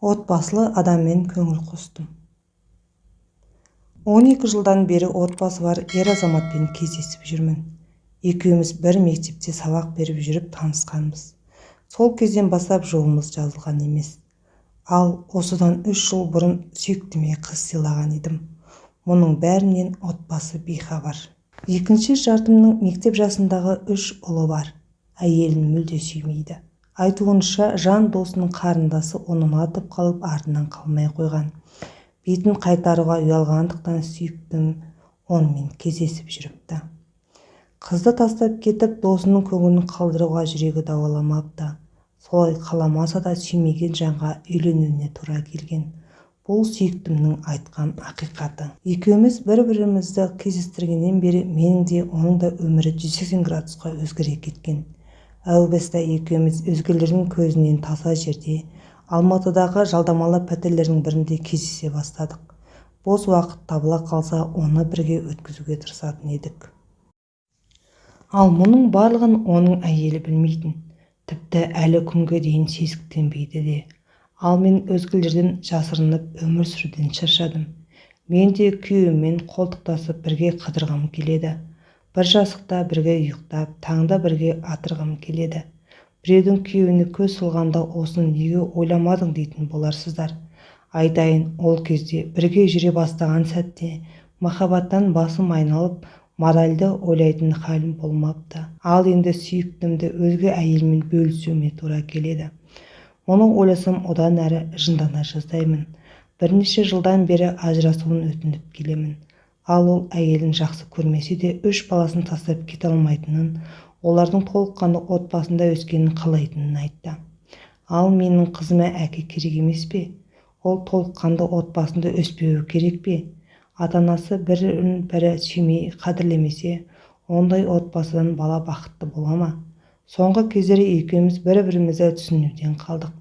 Отбасылы адаммен көңіл қостым. 12 жылдан бері отбасы бар ер азаматпен кездесіп жүрмін. Екеуміз бір мектепте сабақ беріп жүріп танысқанбыз. Сол кезден бастап жолымыз жазылған емес. Ал осыдан 3 жыл бұрын сүйіктіме қыз сыйлаған едім. Мұның бәрінен отбасы бейхабар. Екінші жартымның мектеп жасындағы 3 ұлы бар. Әйелін мүлде сүймейді. Айтуынша жан досының қарындасы оны ұнатып қалып артынан қалмай қойған. Бетін қайтаруға ұялғандықтан сүйіктім онымен кездесіп жүріпті. Қызды тастап кетіп досының көңілін қалдыруға жүрегі дауаламапты. Солай қаламаса да сүймеген жанға үйленуіне тура келген. Бұл сүйіктімнің айтқан ақиқаты. Екеуміз бір-бірімізді кездестіргеннен бері менің де оның да өмірі 180 градусқа өзгере кеткен. Әу баста екеуміз өзгелердің көзінен таса жерде, Алматыдағы жалдамалы пәтерлердің бірінде кездесе бастадық. Бос уақыт табыла қалса, оны бірге өткізуге тырысатын едік. Ал мұның барлығын оның әйелі білмейтін. Тіпті әлі күнге дейін сезіктенбейді де. Ал мен өзгелерден жасырынып өмір сүруден шаршадым. Мен де күйеуіммен қолтықтасып бірге қыдырғым келеді. Бір жастықта бірге ұйықтап, таңда бірге атырғым келеді. Біреудің күйеуіне көз салғанда осыны неге ойламадың дейтін боларсыздар. Айтайын, ол кезде бірге жүре бастаған сәтте махаббаттан басым айналып, моральды ойлайтын халім болмапты. Ал енді сүйіктімді өзге әйелмен бөлісуіме тура келеді. Мұны ойласам одан әрі жындана жаздаймын. Бірнеше жылдан бері ажырасуын өтініп келемін. Ал ол әйелін жақсы көрмесе де 3 баласын тастап кете алмайтынын, олардың толыққанды отбасында өскенін қалайтынын айтты. Ал менің қызыма әке керек емес пе? Ол толыққанды отбасында өспеуі керек пе? Ата-анасы бірін-бірі сүймей қадірлемесе, ондай отбасыдан бала бақытты бола ма? Соңғы кездері екеуміз бір-бірімізді түсінуден қалдық.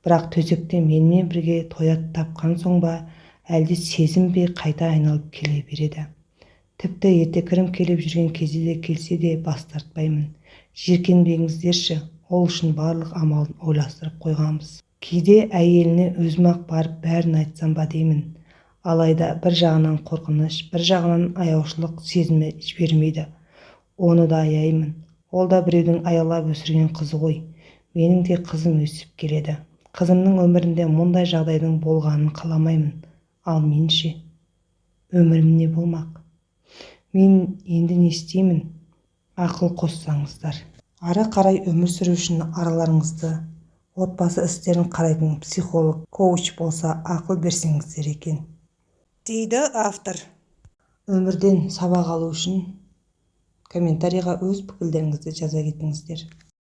Бірақ төсекте менімен бірге тоят тапқан соң ба, әлде сезім бе қайта айналып келе береді. Тіпті ерте кірім келіп жүрген кезде де келсе де бас тартпаймын. Жиіркенбеңіздерші, ол үшін барлық амалын ойластырып қойғанбыз. Кейде әйеліне өзім-ақ барып бәрін айтсам ба деймін. Алайда бір жағынан қорқыныш, бір жағынан аяушылық сезімі жібермейді. Оны да аяймын. Ол да біреудің аялап өсірген қызы ғой. Менің де қызым өсіп келеді. Қызымның өмірінде мұндай жағдайдың болғанын қаламаймын. Ал мен ше? Өмірім не болмақ? Мен енді не істеймін? Ақыл қоссаңыздар. Ары қарай өмір сүру үшін араларыңызды отбасы істерін қарайтын психолог, коуч болса ақыл берсеңіздер екен, дейді автор. Өмірден сабақ алу үшін комментарийға өз пікірлеріңізді жаза кетіңіздер.